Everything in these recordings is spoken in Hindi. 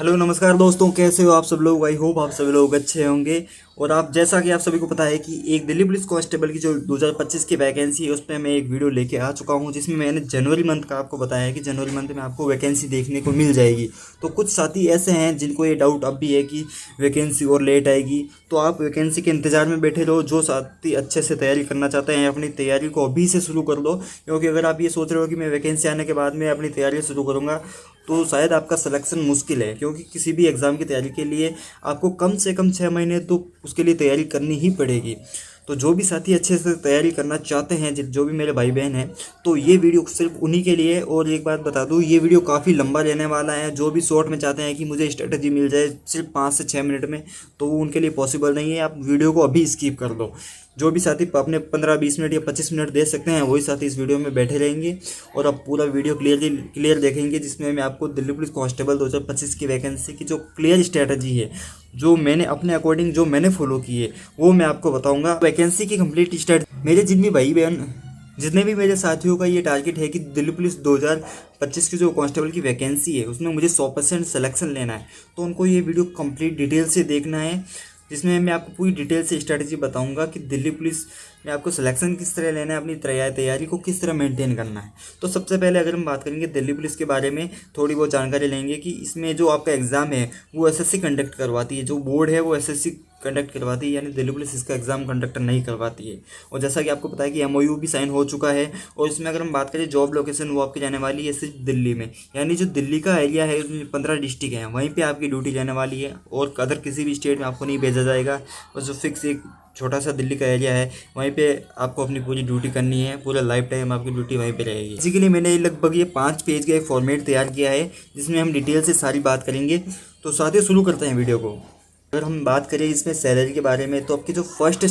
हेलो नमस्कार दोस्तों, कैसे हो आप सब लोग। आई होप आप सभी लोग अच्छे होंगे। और आप जैसा कि आप सभी को पता है कि एक दिल्ली पुलिस कांस्टेबल की जो 2025 की वैकेंसी है उस पर मैं एक वीडियो लेके आ चुका हूं, जिसमें मैंने जनवरी मंथ का आपको बताया है कि जनवरी मंथ में आपको वैकेंसी देखने को मिल जाएगी। तो कुछ साथी ऐसे हैं जिनको ये डाउट अब भी है कि वैकेंसी और लेट आएगी, तो आप वैकेंसी के इंतज़ार में बैठे रहो। जो साथी अच्छे से तैयारी करना चाहते हैं अपनी तैयारी को अभी से शुरू कर दो, क्योंकि अगर आप ये सोच रहे हो कि मैं वैकेंसी आने के बाद में अपनी तैयारी शुरू करूँगा तो शायद आपका सिलेक्शन मुश्किल है, क्योंकि किसी भी एग्ज़ाम की तैयारी के लिए आपको कम से कम 6 महीने तो उसके लिए तैयारी करनी ही पड़ेगी। तो जो भी साथी अच्छे से तैयारी करना चाहते हैं, जो भी मेरे भाई बहन हैं, तो ये वीडियो सिर्फ उन्हीं के लिए। और एक बात बता दूँ, ये वीडियो काफ़ी लंबा रहने वाला है। जो भी शॉर्ट में चाहते हैं कि मुझे स्ट्रेटजी मिल जाए सिर्फ 5 से 6 मिनट में, तो वो उनके लिए पॉसिबल नहीं है। आप वीडियो को अभी स्किप कर दो। जो भी साथी अपने 15-20 मिनट या 25 मिनट दे सकते हैं, वही साथी इस वीडियो में बैठे रहेंगे और अब पूरा वीडियो क्लियर देखेंगे, जिसमें मैं आपको दिल्ली पुलिस कांस्टेबल 2025 की वैकेंसी की जो क्लियर स्ट्रैटेजी है, जो मैंने अपने अकॉर्डिंग जो मैंने फॉलो की है, वो मैं आपको बताऊंगा। वैकेंसी की कंप्लीट स्ट्रैटेजी मेरे जितने भी मेरे साथियों का ये टारगेट है कि दिल्ली पुलिस 2025 की जो कांस्टेबल की वैकेंसी है उसमें मुझे 100% सिलेक्शन लेना है, तो उनको ये वीडियो कंप्लीट डिटेल से देखना है, जिसमें मैं आपको पूरी डिटेल से स्ट्रैटेजी बताऊंगा कि दिल्ली पुलिस में आपको सिलेक्शन किस तरह लेना है, अपनी तैयारी को किस तरह मेंटेन करना है। तो सबसे पहले अगर हम बात करेंगे दिल्ली पुलिस के बारे में, थोड़ी बहुत जानकारी लेंगे कि इसमें जो आपका एग्ज़ाम है वो एसएससी कंडक्ट करवाती है। जो बोर्ड है वो एसएससी कंडक्ट करवाती है, यानी दिल्ली पुलिस इसका एग्ज़ाम कंडक्ट नहीं करवाती है। और जैसा कि आपको पता है कि एमओयू भी साइन हो चुका है। और इसमें अगर हम बात करें जॉब लोकेशन, वो आपकी जाने वाली है सिर्फ दिल्ली में, यानी जो दिल्ली का एरिया है उसमें 15 डिस्ट्रिक्ट हैं, वहीं पे आपकी ड्यूटी जाने वाली है। और अदर किसी भी स्टेट में आपको नहीं भेजा जाएगा। और जो फिक्स एक छोटा सा दिल्ली का एरिया है, वहीं पे आपको अपनी पूरी ड्यूटी करनी है। पूरा लाइफ टाइम आपकी ड्यूटी वहीं पे रहेगी। इसी के लिए मैंने लगभग ये 5 पेज का एक फॉर्मेट तैयार किया है, जिसमें हम डिटेल से सारी बात करेंगे। तो साथियों शुरू करते हैं वीडियो को। अगर हम बात करें इसमें सैलरी के बारे में, तो आपकी जो फर्स्ट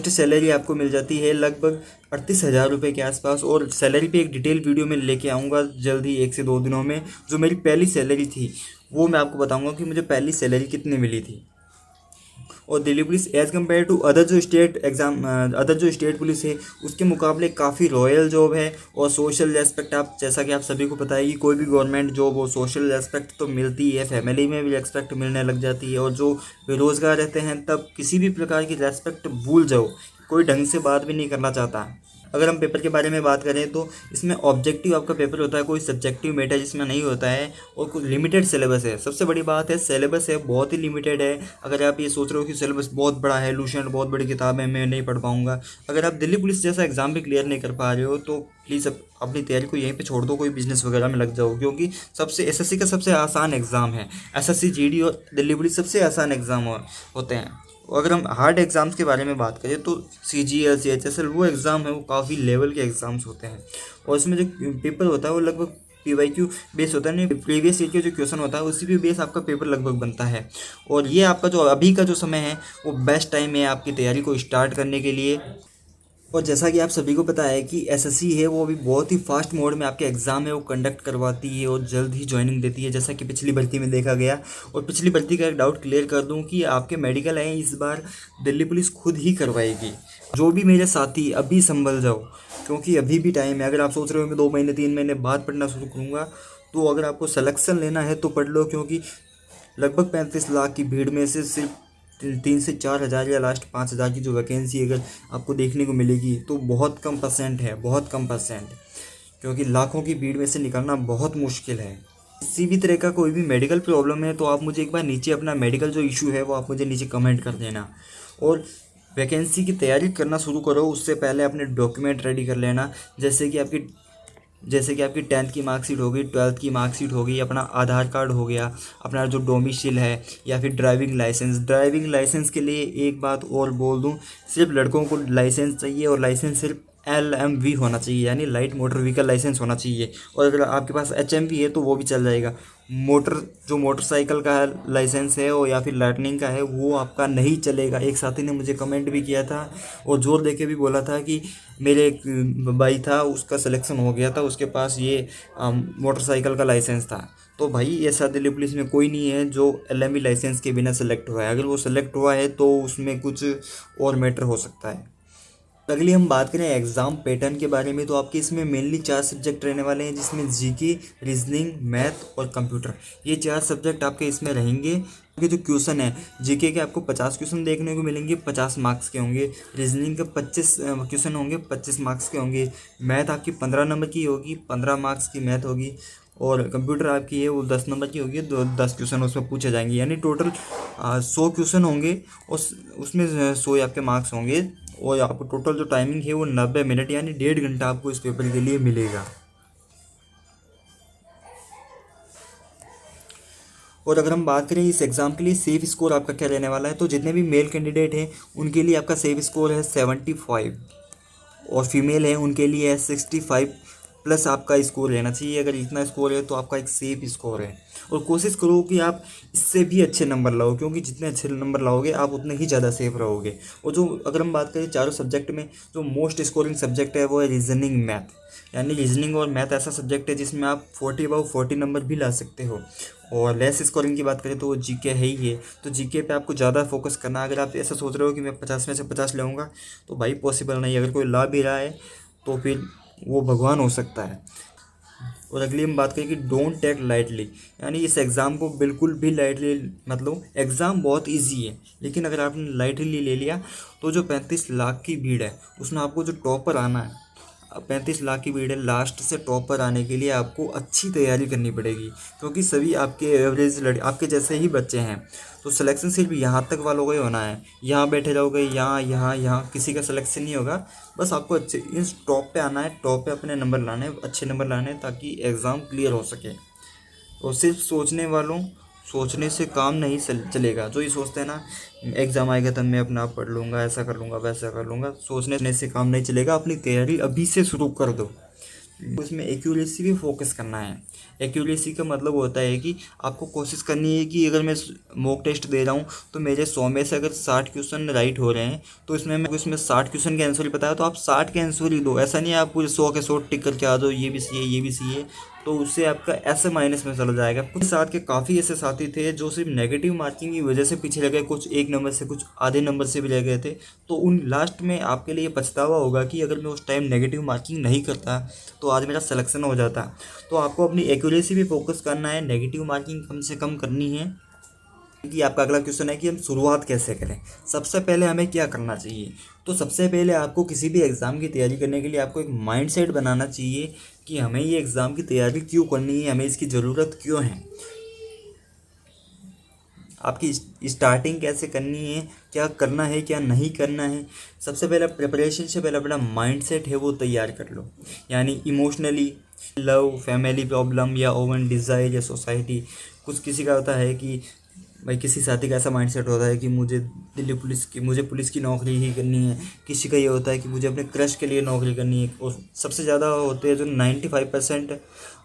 सैलरी आपको मिल जाती है लगभग 38,000 रुपये के आसपास। और सैलरी पे एक डिटेल वीडियो में लेके आऊँगा जल्दी, 1 से 2 दिनों में। जो मेरी पहली सैलरी थी वो मैं आपको बताऊँगा कि मुझे पहली सैलरी कितनी मिली थी। और Delhi police as compare to other जो स्टेट पुलिस है उसके मुकाबले काफ़ी रॉयल जॉब है। और सोशल रेस्पेक्ट, आप जैसा कि आप सभी को पता है कि कोई भी गवर्नमेंट जॉब हो, सोशल रेस्पेक्ट तो मिलती है, फैमिली में भी रेस्पेक्ट मिलने लग जाती है। और जो बेरोज़गार रहते हैं तब किसी भी प्रकार की रेस्पेक्ट भूल जाओ, कोई ढंग से बात भी नहीं करना चाहता। अगर हम पेपर के बारे में बात करें तो इसमें ऑब्जेक्टिव आपका पेपर होता है, कोई सब्जेक्टिव मैटर जिसमें नहीं होता है। और कुछ लिमिटेड सिलेबस है। सबसे बड़ी बात है सिलेबस है बहुत ही लिमिटेड है। अगर आप ये सोच रहे हो कि सिलेबस बहुत बड़ा है, लूसेंट बहुत बड़ी किताब है, मैं नहीं पढ़ पाऊंगा, अगर आप दिल्ली पुलिस जैसा एग्जाम भी क्लियर नहीं कर पा रहे हो, तो प्लीज़ अपनी तैयारी को यहीं पे छोड़ दो, कोई बिजनेस वगैरह में लग जाओ। क्योंकि सबसे एसएससी का सबसे आसान एग्ज़ाम है। एसएससी जीडी और दिल्ली पुलिस सबसे आसान एग्ज़ाम होते हैं। अगर हम हार्ड एग्ज़ाम्स के बारे में बात करें तो सीजीएल सीएचएसएल वो एग्ज़ाम है, वो काफ़ी लेवल के एग्ज़ाम्स होते हैं। और इसमें जो पेपर होता है वो लगभग पीवाईक्यू बेस होता है, नहीं प्रीवियस ईयर के जो क्वेश्चन होता है उसी पे बेस आपका पेपर लगभग बनता है। और ये आपका जो अभी का जो समय है वो बेस्ट टाइम है आपकी तैयारी को स्टार्ट करने के लिए। और जैसा कि आप सभी को पता है कि एसएससी है वो अभी बहुत ही फास्ट मोड में आपके एग्ज़ाम है वो कंडक्ट करवाती है और जल्द ही ज्वाइनिंग देती है, जैसा कि पिछली भर्ती में देखा गया। और पिछली भर्ती का एक डाउट क्लियर कर दूं कि आपके मेडिकल हैं इस बार दिल्ली पुलिस खुद ही करवाएगी। जो भी मेरे साथी अभी संभल जाओ, क्योंकि अभी भी टाइम है। अगर आप सोच रहे हो मैं 2 महीने 3 महीने बाद पढ़ना शुरू करूँगा, तो अगर आपको सिलेक्शन लेना है तो पढ़ लो, क्योंकि लगभग 35 लाख की भीड़ में से सिर्फ 3 से 4 हज़ार या लास्ट 5 हज़ार की जो वैकेंसी अगर आपको देखने को मिलेगी तो बहुत कम परसेंट है, बहुत कम परसेंट। क्योंकि लाखों की भीड़ में से निकलना बहुत मुश्किल है। किसी भी तरह का कोई भी मेडिकल प्रॉब्लम है तो आप मुझे एक बार नीचे अपना मेडिकल जो इशू है वो आप मुझे नीचे कमेंट कर देना। और वैकेंसी की तैयारी करना शुरू करो, उससे पहले अपने डॉक्यूमेंट रेडी कर लेना। जैसे कि आपकी 10th की मार्कशीट होगी, 12th की मार्कशीट होगी, अपना आधार कार्ड हो गया, अपना जो डोमिसाइल है, या फिर ड्राइविंग लाइसेंस के लिए एक बात और बोल दूं, सिर्फ लड़कों को लाइसेंस चाहिए। और लाइसेंस सिर्फ LMV होना चाहिए, यानी लाइट मोटर व्हीकल लाइसेंस होना चाहिए। और अगर आपके पास HMV है तो वो भी चल जाएगा। मोटरसाइकिल का लाइसेंस है और या फिर लाइटनिंग का है वो आपका नहीं चलेगा। एक साथी ने मुझे कमेंट भी किया था और जोर देके भी बोला था कि मेरे एक भाई था, उसका सिलेक्शन हो गया था, उसके पास ये मोटरसाइकिल का लाइसेंस था। तो भाई ऐसा दिल्ली पुलिस में कोई नहीं है जो LMV लाइसेंस के बिना सेलेक्ट हुआ है। अगर वो सेलेक्ट हुआ है तो उसमें कुछ और मैटर हो सकता है। अगली हम बात करें एग्ज़ाम पैटर्न के बारे में, तो आपके इसमें मेनली 4 सब्जेक्ट रहने वाले हैं, जिसमें जीके, रीजनिंग, मैथ और कंप्यूटर, ये 4 सब्जेक्ट आपके इसमें रहेंगे। के जो क्वेश्चन है जीके के आपको 50 क्वेश्चन देखने को मिलेंगे, 50 मार्क्स के होंगे। रीजनिंग के 25 क्वेश्चन होंगे, 25 मार्क्स के होंगे। मैथ आपकी 15 नंबर की होगी, 15 मार्क्स की मैथ होगी। और कंप्यूटर आपकी है वो 10 नंबर की होगी, 10 क्वेश्चन उसमें पूछे जाएंगे, यानी टोटल 100 क्वेश्चन होंगे और उसमें 100 आपके मार्क्स होंगे। और आपको टोटल जो टाइमिंग है वो 90 मिनट यानी 1.5 घंटा आपको इस पेपर के लिए मिलेगा। और अगर हम बात करें इस एग्ज़ाम के लिए सेफ स्कोर आपका क्या रहने वाला है, तो जितने भी मेल कैंडिडेट हैं उनके लिए आपका सेफ स्कोर है 75 और फीमेल है उनके लिए है 65 प्लस आपका स्कोर रहना चाहिए। अगर इतना स्कोर है तो आपका एक सेफ स्कोर है। और कोशिश करो कि आप इससे भी अच्छे नंबर लाओ, क्योंकि जितने अच्छे नंबर लाओगे आप उतने ही ज़्यादा सेफ रहोगे। और जो अगर हम बात करें चारों सब्जेक्ट में जो मोस्ट स्कोरिंग सब्जेक्ट है वो है रीजनिंग मैथ, यानी रीजनिंग और मैथ ऐसा सब्जेक्ट है जिसमें आप 40/40 नंबर भी ला सकते हो। और लेस स्कोरिंग की बात करें तो वो जीके है ही है, तो जीके पे आपको ज़्यादा फोकस करना है। अगर आप ऐसा सोच रहे हो कि मैं 50 में से 50 लाऊंगा तो भाई पॉसिबल नहीं। अगर कोई ला भी रहा है तो फिर वो भगवान हो सकता है। और अगली हम बात करें कि डोंट टेक लाइटली, यानी इस एग्ज़ाम को बिल्कुल भी लाइटली मतलब एग्ज़ाम बहुत इजी है, लेकिन अगर आपने लाइटली ले लिया तो जो 35 लाख की भीड़ है उसमें आपको जो टॉपर आना है, 35 लाख की भीड़ है, लास्ट से टॉपर आने के लिए आपको अच्छी तैयारी करनी पड़ेगी, क्योंकि सभी आपके एवरेज आपके जैसे ही बच्चे हैं। तो सिलेक्शन सिर्फ यहाँ तक वालों का ही होना है, यहाँ बैठे रहोगे, यहाँ यहाँ यहाँ किसी का सिलेक्शन नहीं होगा। बस आपको अच्छे इस टॉप पे आना है, टॉप पे अपने नंबर लाने हैं, अच्छे नंबर लाने हैं ताकि एग्ज़ाम क्लियर हो सके। और सिर्फ सोचने वालों सोचने से काम नहीं चलेगा। जो ये सोचते हैं ना एग्ज़ाम आएगा तब मैं अपना आप पढ़ लूँगा, ऐसा कर लूँगा, वैसा कर लूँगा, सोचने से काम नहीं चलेगा। अपनी तैयारी अभी से शुरू कर दो। उसमें एक्यूरेसी भी फोकस करना है। एक्यूरेसी का मतलब होता है कि आपको कोशिश करनी है कि अगर मैं मॉक टेस्ट दे रहा हूँ तो मेरे 100 में से अगर 60 क्वेश्चन राइट हो रहे हैं तो इसमें 60 क्वेश्चन के आंसर ही पता है तो आप 60 के आंसर ही दो। ऐसा नहीं है आप पूरे 100 के 100 टिक करके आ दो, ये भी सही है, ये भी सही है, तो उससे आपका ऐसे माइनस में चला जाएगा। कुछ साथ के काफ़ी ऐसे साथी थे जो सिर्फ नेगेटिव मार्किंग की वजह से पीछे रह गए, कुछ 1 नंबर से, कुछ आधे नंबर से भी रह गए थे। तो उन लास्ट में आपके लिए पछतावा होगा कि अगर मैं उस टाइम नेगेटिव मार्किंग नहीं करता तो आज मेरा सिलेक्शन हो जाता। तो आपको अपनी एक्यूरेसी भी फोकस करना है, नेगेटिव मार्किंग कम से कम करनी है। कि आपका अगला क्वेश्चन है कि हम शुरुआत कैसे करें। सबसे पहले हमें क्या करना चाहिए, तो सबसे पहले आपको किसी भी एग्ज़ाम की तैयारी करने के लिए आपको एक माइंडसेट बनाना चाहिए कि हमें ये एग्ज़ाम की तैयारी क्यों करनी है, हमें इसकी ज़रूरत क्यों है, आपकी स्टार्टिंग कैसे करनी है, क्या करना है क्या नहीं करना है। सबसे पहले प्रिपरेशन से पहले अपना माइंडसेट है वो तैयार कर लो, यानी इमोशनली, लव, फैमिली प्रॉब्लम या ओवन डिज़ायर या सोसाइटी। कुछ किसी का होता है कि भाई किसी साथी का ऐसा माइंडसेट होता है कि मुझे पुलिस की नौकरी ही करनी है। किसी का ये होता है कि मुझे अपने क्रश के लिए नौकरी करनी है। और सबसे ज़्यादा होते हैं जो 95%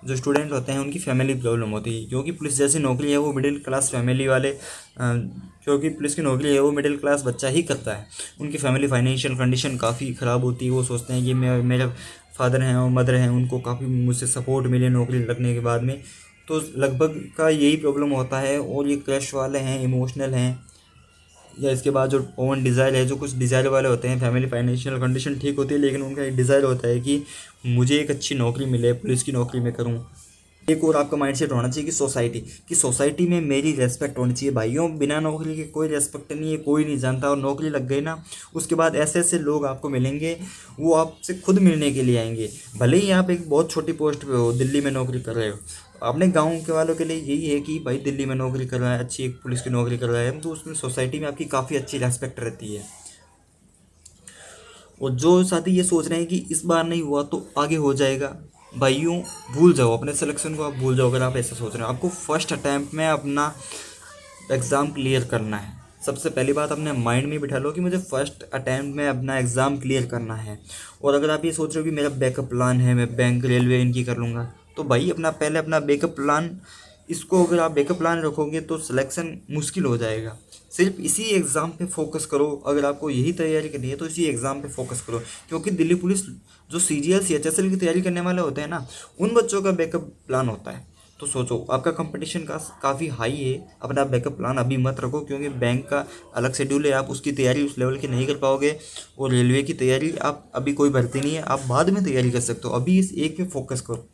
जो स्टूडेंट होते हैं उनकी फैमिली प्रॉब्लम होती है, क्योंकि पुलिस जैसी नौकरी है वो मिडिल क्लास फैमिली वाले क्योंकि पुलिस की नौकरी है वो मिडिल क्लास बच्चा ही करता है। उनकी फैमिली फाइनेंशियल कंडीशन काफ़ी ख़राब होती है। वो सोचते हैं कि मेरे फादर हैं और मदर हैं, उनको काफ़ी मुझसे सपोर्ट मिले नौकरी लगने के बाद में। तो लगभग का यही प्रॉब्लम होता है। और ये क्रश वाले हैं, इमोशनल हैं, या इसके बाद जो ओवन डिज़ायर है, जो कुछ डिज़ायर वाले होते हैं, फैमिली फाइनेंशियल कंडीशन ठीक होती है लेकिन उनका एक डिज़ायर होता है कि मुझे एक अच्छी नौकरी मिले, पुलिस की नौकरी में करूँ। एक और आपका माइंडसेट होना चाहिए कि सोसाइटी में मेरी रेस्पेक्ट होनी चाहिए। भाइयों बिना नौकरी के कोई रेस्पेक्ट नहीं है, कोई नहीं जानता। और नौकरी लग गई ना उसके बाद ऐसे ऐसे लोग आपको मिलेंगे, वो आपसे खुद मिलने के लिए आएंगे। भले ही आप एक बहुत छोटी पोस्ट पे हो, दिल्ली में नौकरी कर रहे हो, अपने गांव के वालों के लिए यही है कि भाई दिल्ली में नौकरी कर रहा है, अच्छी एक पुलिस की नौकरी कर रहा है, तो उसमें सोसाइटी में आपकी काफ़ी अच्छी रेस्पेक्ट रहती है। और जो साथी ये सोच रहे हैं कि इस बार नहीं हुआ तो आगे हो जाएगा, भाइयों भूल जाओ, अपने सिलेक्शन को आप भूल जाओ। अगर आप ऐसा सोच रहे हो, आपको फर्स्ट अटैम्प्ट में अपना एग्ज़ाम क्लियर करना है। सबसे पहली बात अपने माइंड में बिठा लो कि मुझे फर्स्ट अटैम्प्ट में अपना एग्ज़ाम क्लियर करना है। और अगर आप ये सोच रहे हो कि मेरा बैकअप प्लान है, मैं बैंक, रेलवे इनकी कर लूँगा, तो भाई पहले अपना बैकअप प्लान, इसको अगर आप बैकअप प्लान रखोगे तो सिलेक्शन मुश्किल हो जाएगा। सिर्फ इसी एग्ज़ाम पे फोकस करो। अगर आपको यही तैयारी करनी है तो इसी एग्ज़ाम पे फोकस करो, क्योंकि दिल्ली पुलिस जो CGL CHSL की तैयारी करने वाले होते हैं ना, उन बच्चों का बैकअप प्लान होता है। तो सोचो आपका कंपटीशन का काफ़ी हाई है। अपना बैकअप प्लान अभी मत रखो, क्योंकि बैंक का अलग शेड्यूल है, आप उसकी तैयारी उस लेवल की नहीं कर पाओगे। और रेलवे की तैयारी आप अभी कोई भर्ती नहीं है, आप बाद में तैयारी कर सकते हो, अभी इस एक पे फोकस करो।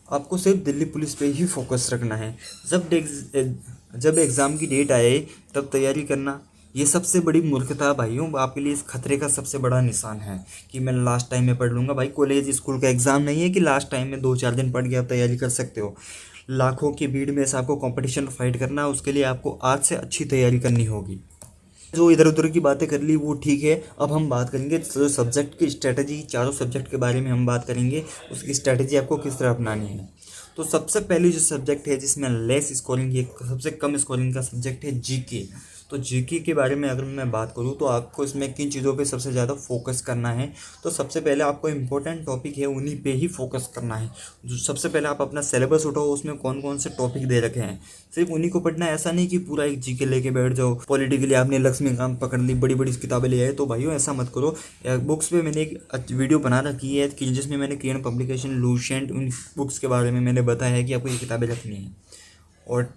आपको सिर्फ दिल्ली पुलिस पे ही फोकस रखना है। जब एग्ज़ाम की डेट आए तब तैयारी करना, ये सबसे बड़ी मूर्खता भाइयों, आपके लिए इस खतरे का सबसे बड़ा निशान है कि मैं लास्ट टाइम में पढ़ लूँगा। भाई कॉलेज स्कूल का एग्ज़ाम नहीं है कि लास्ट टाइम में 2-4 दिन पढ़ के आप तैयारी कर सकते हो। लाखों की भीड़ में से आपको कंपटीशन फाइट करना है, उसके लिए आपको आज से अच्छी तैयारी करनी होगी। जो इधर उधर की बातें कर ली वो ठीक है, अब हम बात करेंगे जो सब्जेक्ट की स्ट्रेटजी, चारों सब्जेक्ट के बारे में हम बात करेंगे, उसकी स्ट्रेटजी आपको किस तरह अपनानी है। तो सबसे पहली जो सब्जेक्ट है जिसमें लेस स्कोरिंग, ये सबसे कम स्कोरिंग का सब्जेक्ट है जीके। तो जीके के बारे में अगर मैं बात करूँ तो आपको इसमें किन चीज़ों पे सबसे ज़्यादा फोकस करना है। तो सबसे पहले आपको इम्पोर्टेंट टॉपिक है उन्हीं पे ही फोकस करना है। जो सबसे पहले आप अपना सिलेबस उठाओ, उसमें कौन कौन से टॉपिक दे रखे हैं, सिर्फ उन्हीं को पढ़ना है। ऐसा नहीं कि पूरा एक जीके लेके बैठ जाओ, पॉलिटिकली आपने लक्ष्मीकांत पकड़ ली, बड़ी बड़ी किताबें ले आए, तो भाइयों ऐसा मत करो। बुक्स पे मैंने एक वीडियो बना रखी है कि जिसमें मैंने किरण पब्लिकेशन, लूसेंट, उन बुक्स के बारे में मैंने बताया है कि आपको ये किताबें रखनी है। और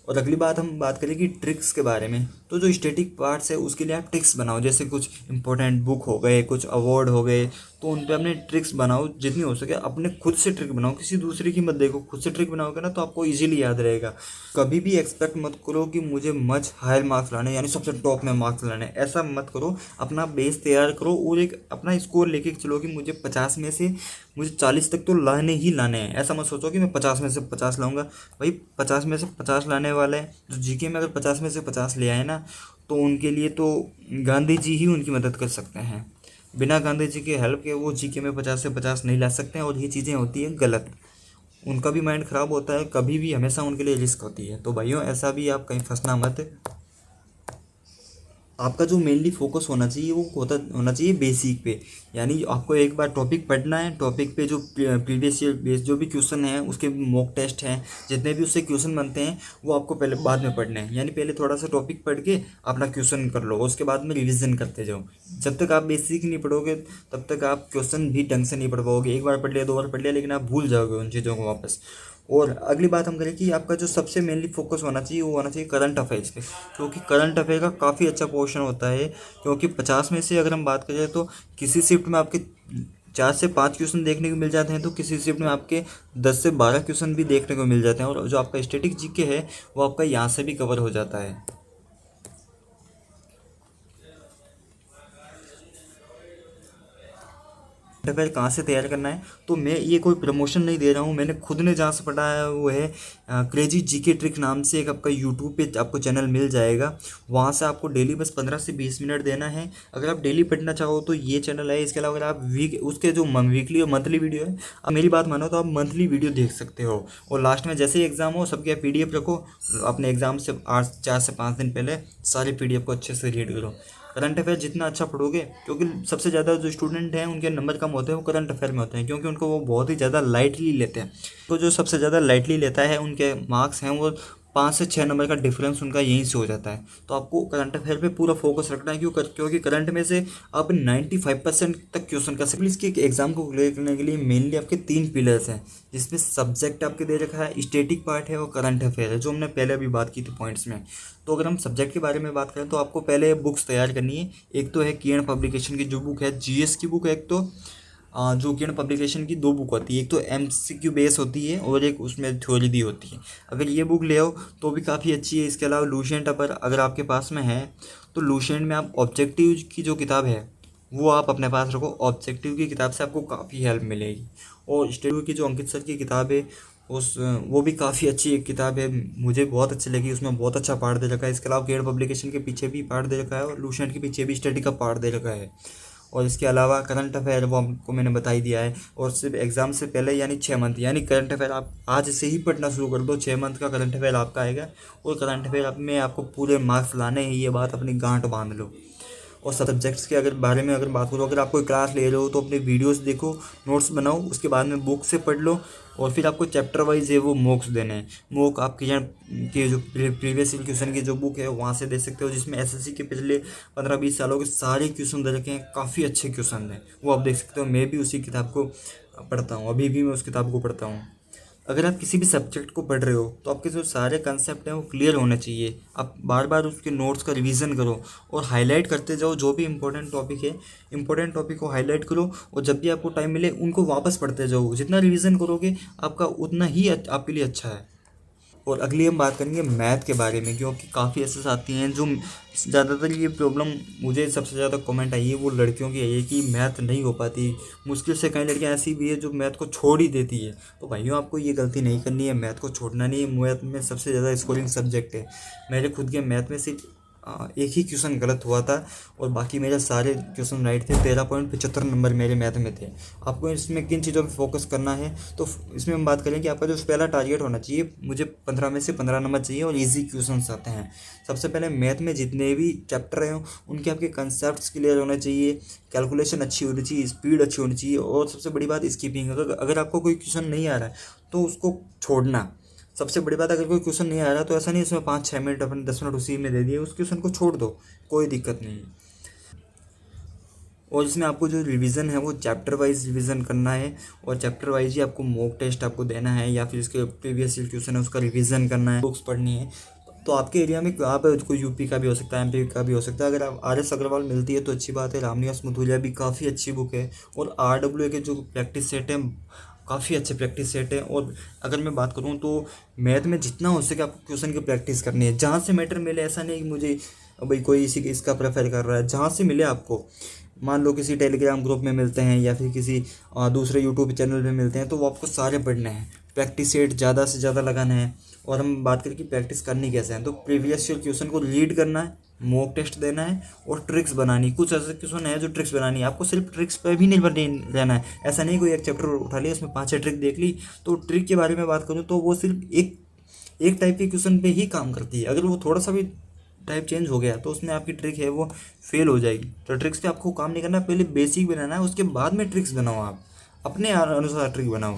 अगली बात हम बात करें कि ट्रिक्स के बारे में। तो जो स्टैटिक पार्ट्स है उसके लिए आप ट्रिक्स बनाओ, जैसे कुछ इंपॉर्टेंट बुक हो गए, कुछ अवार्ड हो गए, तो उन पे अपने ट्रिक्स बनाओ, जितनी हो सके अपने खुद से ट्रिक बनाओ, किसी दूसरे की मत देखो। खुद से ट्रिक बनाओगे ना तो आपको इजीली याद रहेगा। कभी भी एक्सपेक्ट मत करो कि मुझे मच हायर मार्क्स लाने, यानी सबसे टॉप में मार्क्स लाने, ऐसा मत करो। अपना बेस तैयार करो और एक अपना स्कोर लेके चलो कि मुझे 50 में से मुझे 40 तक तो लाने ही लाने हैं। ऐसा मत सोचो कि मैं 50 में से 50 लाऊंगा। भाई 50 में से 50 लाने वाले हैं, जो जीके में अगर 50 में से 50 ले आए ना, तो उनके लिए तो गांधी जी ही उनकी मदद कर सकते हैं। बिना गांधी जी के हेल्प के वो जीके में 50 से 50 नहीं ला सकते हैं, और ये चीज़ें होती हैं गलत। उनका भी माइंड ख़राब होता है, कभी भी हमेशा उनके लिए रिस्क होती है। तो भाइयों ऐसा भी आप कहीं फंसना मत। आपका जो मेनली फोकस होना चाहिए वो होना चाहिए बेसिक पे। यानी आपको एक बार टॉपिक पढ़ना है, टॉपिक पे जो प्रीवियस ईयर बेस जो भी क्वेश्चन हैं उसके मॉक टेस्ट हैं, जितने भी उससे क्वेश्चन बनते हैं वो आपको पहले बाद में पढ़ने हैं। यानी पहले थोड़ा सा टॉपिक पढ़ के अपना क्वेश्चन कर लो, उसके बाद में रिविजन करते जाओ। जब तक आप बेसिक नहीं पढ़ोगे तब तक आप क्वेश्चन भी ढंग से नहीं पढ़ पाओगे। एक बार पढ़ लिया, 2 बार पढ़ लिया, लेकिन आप भूल जाओगे उन चीज़ों को वापस। और अगली बात हम करें कि आपका जो सबसे मेनली फोकस होना चाहिए वो होना चाहिए करंट अफेयर्स पे, क्योंकि करंट अफेयर का काफ़ी अच्छा पोर्शन होता है। क्योंकि 50 में से अगर हम बात करें तो किसी शिफ्ट में आपके 4 से 5 क्वेश्चन देखने को मिल जाते हैं, तो किसी शिफ्ट में आपके 10 से 12 क्वेश्चन भी देखने को मिल जाते हैं। और जो आपका स्टैटिक जीके है वो आपका यहाँ से भी कवर हो जाता है। अफेयर कहाँ से तैयार करना है, तो मैं ये कोई प्रमोशन नहीं दे रहा हूँ, मैंने खुद ने जहाँ से पढ़ा है वो है क्रेजी जीके ट्रिक नाम से एक आपका यूट्यूब पे आपको चैनल मिल जाएगा। वहाँ से आपको डेली बस 15 से 20 मिनट देना है। अगर आप डेली पढ़ना चाहो तो ये चैनल है। इसके अलावा अगर आप उसके जो वीकली और मंथली वीडियो है, आप मेरी बात मानो तो आप मंथली वीडियो देख सकते हो। और लास्ट में जैसे ही एग्ज़ाम हो सबके PDF रखो, अपने एग्ज़ाम से 4 से 5 दिन पहले सारे PDF को अच्छे से रीड करो। करंट अफेयर जितना अच्छा पढ़ोगे, क्योंकि सबसे ज़्यादा जो स्टूडेंट हैं उनके नंबर कम होते हैं वो करंट अफेयर में होते हैं, क्योंकि उनको वो बहुत ही ज़्यादा लाइटली लेते हैं। तो जो सबसे ज़्यादा लाइटली लेता है उनके मार्क्स हैं वो 5 से 6 नंबर का डिफरेंस उनका यहीं से हो जाता है। तो आपको करंट अफेयर पे पूरा फोकस रखना है, क्योंकि करंट में से आप 95% तक क्वेश्चन कर सकते। इसके एग्जाम को क्लियर करने के लिए मेनली आपके 3 पिलर्स हैं, जिसमें सब्जेक्ट आपके दे रखा है, स्टैटिक पार्ट है और करंट अफेयर है, जो हमने पहले अभी बात की थी पॉइंट्स में। तो अगर हम सब्जेक्ट के बारे में बात करें तो आपको पहले बुक्स तैयार करनी है। एक तो है किरण पब्लिकेशन की जो बुक है, GS की बुक है। एक तो जो किरण पब्लिकेशन की 2 बुक होती है, एक तो MCQ बेस होती है और एक उसमें थ्योरी दी होती है। अगर ये बुक ले आओ तो भी काफ़ी अच्छी है। इसके अलावा लूसेंट अगर आपके पास में है तो लूसेंट में आप ऑब्जेक्टिव की जो किताब है वो आप अपने पास रखो। ऑब्जेक्टिव की किताब से आपको काफ़ी हेल्प मिलेगी। और स्टडी की जो अंकित सर की किताब है वो भी काफ़ी अच्छी एक किताब है, मुझे बहुत अच्छी लगी। उसमें बहुत अच्छा पार्ट दे रखा है। इसके अलावा किरण पब्लिकेशन के पीछे भी पार्ट दे रखा है और लूसेंट के पीछे भी स्टडी का पार्ट दे रखा है। और इसके अलावा करंट अफेयर वो हमको मैंने बता ही दिया है। और सिर्फ एग्ज़ाम से पहले यानी 6 मंथ, यानी करंट अफेयर आप आज से ही पढ़ना शुरू कर दो। 6 मंथ का करंट अफेयर आपका आएगा और करंट अफेयर में आपको पूरे मार्क्स लाने हैं, ये बात अपनी गांठ बांध लो। और सब्जेक्ट्स के बारे में अगर बात करो, अगर आप कोई क्लास ले रहे हो तो अपने वीडियोस देखो, नोट्स बनाओ, उसके बाद में बुक से पढ़ लो। और फिर आपको चैप्टर वाइज है वो मॉक्स देने हैं। मॉक आप की जो प्रीवियस क्वेश्चन की जो बुक है वहाँ से दे सकते हो, जिसमें SSC के पिछले 15-20 सालों के सारे क्वेश्चन दे रखे हैं, काफ़ी अच्छे क्वेश्चन हैं, वो आप देख सकते हो। मैं भी उसी किताब को पढ़ता हूँ, अभी भी मैं उस किताब को पढ़ता हूँ। अगर आप किसी भी सब्जेक्ट को पढ़ रहे हो तो आपके जो सारे कंसेप्ट हैं वो क्लियर होने चाहिए। आप बार बार उसके नोट्स का रिवीजन करो और हाईलाइट करते जाओ। जो भी इंपॉर्टेंट टॉपिक है, इंपॉर्टेंट टॉपिक को हाईलाइट करो और जब भी आपको टाइम मिले उनको वापस पढ़ते जाओ। जितना रिवीजन करोगे आपका उतना ही आपके लिए अच्छा है। और अगली हम बात करेंगे मैथ के बारे में, क्योंकि काफ़ी ऐसे आती हैं जो ज़्यादातर ये प्रॉब्लम मुझे सबसे ज़्यादा कमेंट आई है वो लड़कियों की आई है कि मैथ नहीं हो पाती। मुश्किल से कई लड़कियां ऐसी भी है जो मैथ को छोड़ ही देती है। तो भाइयों आपको ये गलती नहीं करनी है, मैथ को छोड़ना नहीं है। मैथ में सबसे ज़्यादा स्कोरिंग सब्जेक्ट है। मेरे खुद के मैथ में सिर्फ एक ही क्वेश्चन गलत हुआ था और बाकी मेरे सारे क्वेश्चन राइट थे। 13.75 नंबर मेरे मैथ में थे। आपको इसमें किन चीज़ों पे फोकस करना है, तो इसमें हम बात करें कि आपका जो पहला टारगेट होना चाहिए, मुझे 15 में से 15 नंबर चाहिए और इजी क्वेश्चन आते हैं। सबसे पहले मैथ में जितने भी चैप्टर हैं उनके आपके कंसेप्ट क्लियर होने चाहिए, कैलकुलेशन अच्छी होनी चाहिए, स्पीड अच्छी होनी चाहिए और सबसे बड़ी बात स्किपिंग। अगर आपको कोई क्वेश्चन नहीं आ रहा है तो उसको छोड़ना। सबसे बड़ी बात, अगर कोई क्वेश्चन नहीं आ रहा तो ऐसा नहीं उसमें 5-6 मिनट अपने 10 मिनट उसी में दे दिए, उस क्वेश्चन को छोड़ दो, कोई दिक्कत नहीं है। और इसमें आपको जो रिवीजन है वो चैप्टर वाइज रिवीजन करना है और चैप्टर वाइज ही आपको मॉक टेस्ट आपको देना है या फिर इसके प्रीवियस क्वेश्चन है उसका रिवीजन करना है, बुक्स पढ़नी है। तो आपके एरिया में आप कोई यूपी का भी हो सकता है, एमपी का भी हो सकता है। अगर आप RS अग्रवाल मिलती है तो अच्छी बात है। रामनिवास मधुलिया भी काफ़ी अच्छी बुक है और RWA के जो प्रैक्टिस सेट हैं काफ़ी अच्छे प्रैक्टिस सेट है। और अगर मैं बात करूँ तो मैथ में जितना हो सके आपको क्वेश्चन की प्रैक्टिस करनी है, जहाँ से मैटर मिले। ऐसा नहीं कि मुझे भाई कोई इसी इसका प्रेफर कर रहा है, जहाँ से मिले आपको। मान लो किसी टेलीग्राम ग्रुप में मिलते हैं या फिर किसी दूसरे यूट्यूब चैनल पे मिलते हैं तो वो आपको सारे पढ़ने हैं। प्रैक्टिस सेट ज़्यादा से ज़्यादा लगाना है। और हम बात करें कि प्रैक्टिस करनी कैसे है, तो प्रीवियस ईयर क्वेश्चन को रीड करना है, मॉक टेस्ट देना है और ट्रिक्स बनानी। कुछ ऐसे क्वेश्चन है जो ट्रिक्स बनानी है, आपको सिर्फ ट्रिक्स पर भी निर्भर नहीं रहना है। ऐसा नहीं कोई एक चैप्टर उठा लिया उसमें 5-6 ट्रिक देख ली। तो ट्रिक के बारे में बात करूँ तो वो सिर्फ एक एक टाइप के क्वेश्चन पे ही काम करती है। अगर वो थोड़ा सा भी टाइप चेंज हो गया तो उसमें आपकी ट्रिक है वो फेल हो जाएगी। तो ट्रिक्स पे आपको काम नहीं करना, पहले बेसिक बनाना है, उसके बाद में ट्रिक्स बनाओ। आप अपने अनुसार ट्रिक बनाओ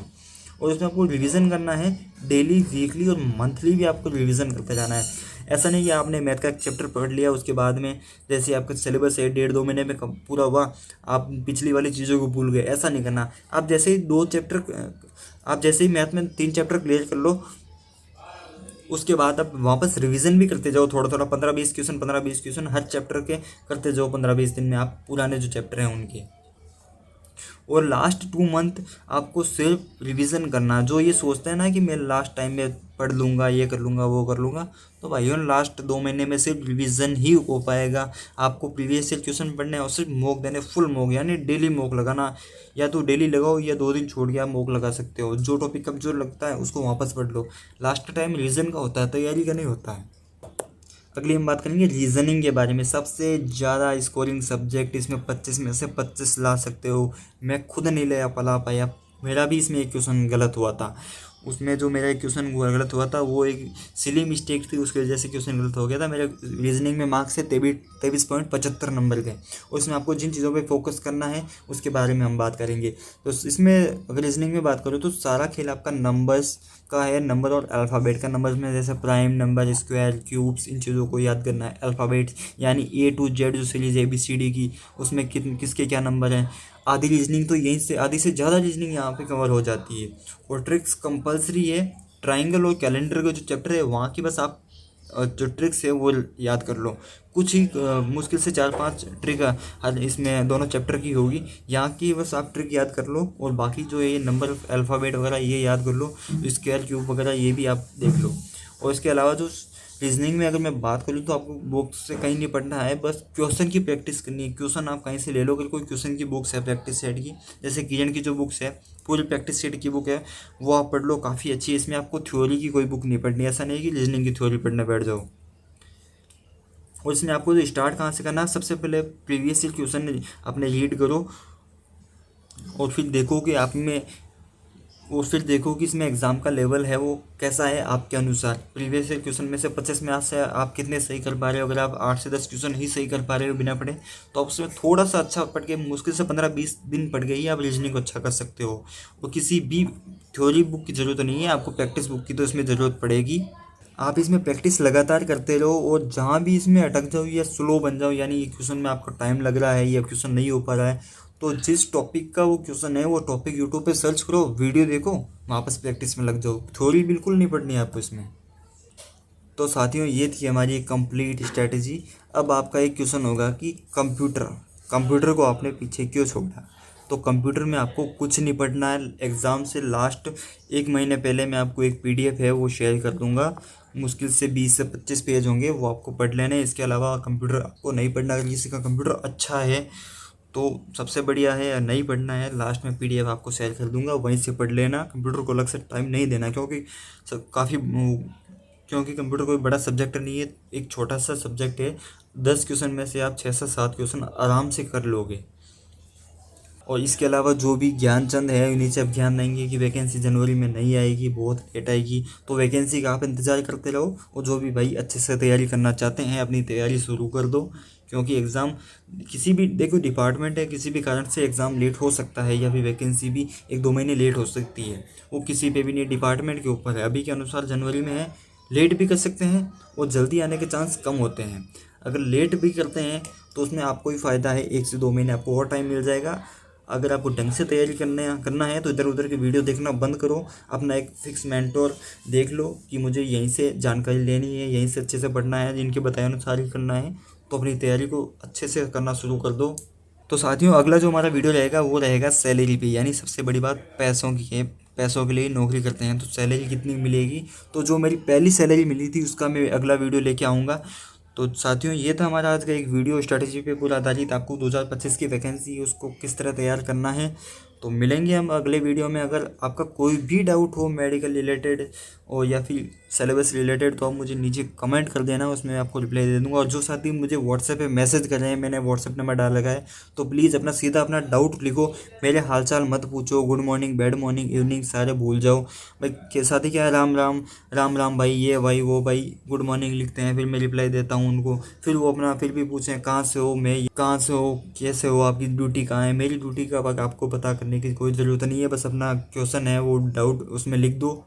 और उसमें आपको रिवीजन करना है। डेली, वीकली और मंथली भी आपको रिवीजन करते जाना है। ऐसा नहीं कि आपने मैथ का एक चैप्टर पढ़ लिया उसके बाद में जैसे आपका सिलेबस है 1.5-2 महीने में पूरा हुआ, आप पिछली वाली चीज़ों को भूल गए। ऐसा नहीं करना। आप जैसे ही मैथ में 3 चैप्टर क्लियर कर लो उसके बाद आप वापस रिवीजन भी करते जाओ थोड़ा थोड़ा। 15-20 क्वेश्चन हर चैप्टर के करते जाओ 15-20 दिन में आप पुराने जो चैप्टर हैं उनके। और लास्ट 2 मंथ आपको सिर्फ रिवीजन करना। जो ये सोचते हैं ना कि मैं लास्ट टाइम में पढ़ लूँगा, ये कर लूँगा, वो कर लूँगा, तो भाइयों लास्ट 2 महीने में सिर्फ रिवीजन ही हो पाएगा। आपको प्रीवियस ईयर क्वेश्चन पढ़ने और सिर्फ मॉक देने, फुल मॉक, यानी डेली मॉक लगाना। या तो डेली लगाओ या 2 दिन छोड़ के आप मॉक लगा सकते हो। जो टॉपिक कमजोर लगता है उसको वापस पढ़ लो। लास्ट टाइम रिवीजन का होता है, तैयारी का नहीं होता है। अगली हम बात करेंगे रीजनिंग के बारे में। सबसे ज़्यादा स्कोरिंग सब्जेक्ट, इसमें 25 में से 25 ला सकते हो। मैं खुद नहीं ला पाया, मेरा भी इसमें एक क्वेश्चन गलत हुआ था। उसमें जो मेरा एक क्वेश्चन गलत हुआ था वो एक सिली मिस्टेक थी, उसकी वजह से क्वेश्चन गलत हो गया था। मेरे रीजनिंग में मार्क्स से 23.75 नंबर के। उसमें आपको जिन चीज़ों पे फोकस करना है उसके बारे में हम बात करेंगे। तो इसमें अगर रीजनिंग में बात करूँ तो सारा खेल आपका नंबर्स का है, नंबर और अल्फ़ाबेट का। नंबर्स में जैसे प्राइम नंबर, स्क्वायर, क्यूब्स, इन चीज़ों को याद करना है। अल्फ़ाबेट यानी A to Z जो सीरीज ABCD की, उसमें किसके क्या नंबर हैं। आधी रीजनिंग तो यहीं से, आधी से ज़्यादा रीजनिंग यहाँ पे कवर हो जाती है। और ट्रिक्स कंपलसरी है। ट्राइंगल और कैलेंडर का जो चैप्टर है वहाँ की बस आप जो ट्रिक्स है वो याद कर लो। कुछ ही मुश्किल से 4-5 ट्रिक हर इसमें दोनों चैप्टर की होगी, यहाँ की बस आप ट्रिक याद कर लो। और बाकी जो है ये नंबर, अल्फ़ाबेट वगैरह ये याद कर लो, स्क्वायर, क्यूब वगैरह ये भी आप देख लो। और इसके अलावा जो रीजनिंग में अगर मैं बात करूँ तो आपको बुक से कहीं नहीं पढ़ना है, बस क्वेश्चन की प्रैक्टिस करनी है। क्वेश्चन आप कहीं से ले लो। अगर कोई क्वेश्चन की बुक्स है प्रैक्टिस सेट की, जैसे किरण की जो बुक्स है पूरी प्रैक्टिस सेट की बुक है, वो आप पढ़ लो, काफ़ी अच्छी है। इसमें आपको थ्योरी की कोई बुक नहीं पढ़नी, ऐसा नहीं कि रीजनिंग की थ्योरी पढ़ने बैठ जाओ। और इसमें आपको जो स्टार्ट कहाँ से करना है, सबसे पहले प्रीवियस ईयर क्वेश्चन अपने रीड करो और फिर देखो कि आप में और फिर देखो कि इसमें एग्ज़ाम का लेवल है वो कैसा है आपके अनुसार। प्रीवियस ईयर क्वेश्चन में से 25 में से आप कितने सही कर पा रहे हो। अगर आप 8 से 10 क्वेश्चन ही सही कर पा रहे हो बिना पढ़े, तो आप उसमें थोड़ा सा अच्छा पढ़ के, मुश्किल से 15-20 दिन पढ़ के ही आप रीजनिंग को अच्छा कर सकते हो। और किसी भी थ्योरी बुक की ज़रूरत नहीं है, आपको प्रैक्टिस बुक की तो इसमें ज़रूरत पड़ेगी। आप इसमें प्रैक्टिस लगातार करते रहो और जहाँ भी इसमें अटक जाओ या स्लो बन जाओ, यानी ये क्वेश्चन में आपका टाइम लग रहा है या क्वेश्चन नहीं हो पा रहा है, तो जिस टॉपिक का वो क्वेश्चन है वो टॉपिक यूट्यूब पे सर्च करो, वीडियो देखो वापस प्रैक्टिस में लग जाओ, थ्योरी बिल्कुल नहीं पढ़नी है आपको इसमें। तो साथियों ये थी हमारी एक कंप्लीट स्ट्रेटजी। अब आपका एक क्वेश्चन होगा कि कंप्यूटर कंप्यूटर को आपने पीछे क्यों छोड़ा। तो कंप्यूटर में आपको कुछ नहीं पढ़ना है। एग्ज़ाम से लास्ट 1 महीने पहले मैं आपको एक पीडीएफ है वो शेयर कर दूंगा, मुश्किल से 20 से 25 पेज होंगे, वो आपको पढ़ लेने। इसके अलावा कंप्यूटर आपको नहीं पढ़ना। अगर किसी का कंप्यूटर अच्छा है तो सबसे बढ़िया है, या नहीं पढ़ना है लास्ट में पीडीएफ आपको शेयर कर दूंगा, वहीं से पढ़ लेना। कंप्यूटर को अलग से टाइम नहीं देना, क्योंकि क्योंकि कंप्यूटर कोई बड़ा सब्जेक्ट नहीं है, एक छोटा सा सब्जेक्ट है। 10 क्वेश्चन में से आप 6 से 7 क्वेश्चन आराम से कर लोगे। और इसके अलावा जो भी ज्ञानचंद है उन्हीं से आप ज्ञान देंगे कि वैकेंसी जनवरी में नहीं आएगी, बहुत लेट आएगी। तो वैकेंसी का आप इंतज़ार करते रहो, और जो भी भाई अच्छे से तैयारी करना चाहते हैं अपनी तैयारी शुरू कर दो। क्योंकि एग्ज़ाम किसी भी देखो डिपार्टमेंट है, किसी भी कारण से एग्ज़ाम लेट हो सकता है, या फिर वैकेंसी भी 1-2 महीने लेट हो सकती है। वो किसी पे भी नहीं, डिपार्टमेंट के ऊपर है। अभी के अनुसार जनवरी में है, लेट भी कर सकते हैं और जल्दी आने के चांस कम होते हैं। अगर लेट भी करते हैं तो उसमें आपको ही फ़ायदा है, 1 से 2 महीने आपको और टाइम मिल जाएगा। अगर आपको ढंग से तैयारी करना है तो इधर उधर की वीडियो देखना बंद करो। अपना एक फिक्स मेंटोर देख लो कि मुझे यहीं से जानकारी लेनी है, यहीं से अच्छे से पढ़ना है, जिनके बताए अनुसार ही करना है। तो अपनी तैयारी को अच्छे से करना शुरू कर दो। तो साथियों अगला जो हमारा वीडियो रहेगा वो रहेगा सैलरी पे, यानी सबसे बड़ी बात पैसों की है। पैसों के लिए नौकरी करते हैं तो सैलरी कितनी मिलेगी। तो जो मेरी पहली सैलरी मिली थी उसका मैं अगला वीडियो लेके आऊँगा। तो साथियों ये था हमारा आज का एक वीडियो, स्ट्रेटजी पे पूरा आधारित। आपको 2025 की वैकेंसी उसको किस तरह तैयार करना है। तो मिलेंगे हम अगले वीडियो में। अगर आपका कोई भी डाउट हो मेडिकल रिलेटेड और या फिर सिलेबस रिलेटेड, तो आप मुझे नीचे कमेंट कर देना, उसमें आपको रिप्लाई दे दूंगा। और जो साथी मुझे व्हाट्सएप पे मैसेज कर रहे हैं, मैंने व्हाट्सएप नंबर डाल रखा है, तो प्लीज़ अपना सीधा अपना डाउट लिखो। मेरे हालचाल मत पूछो, good morning, bad morning, evening सारे भूल जाओ भाई। के साथी क्या है, राम राम, राम राम भाई, ये भाई वो भाई, गुड मॉर्निंग लिखते हैं, फिर मैं रिप्लाई देता हूँ उनको। फिर वो अपना फिर भी पूछें कहाँ से हो, मैं कहाँ से हो, कैसे हो, आपकी ड्यूटी कहाँ है। मेरी ड्यूटी का आपको पता करने की कोई ज़रूरत नहीं है, बस अपना क्वेश्चन है वो डाउट उसमें लिख दो।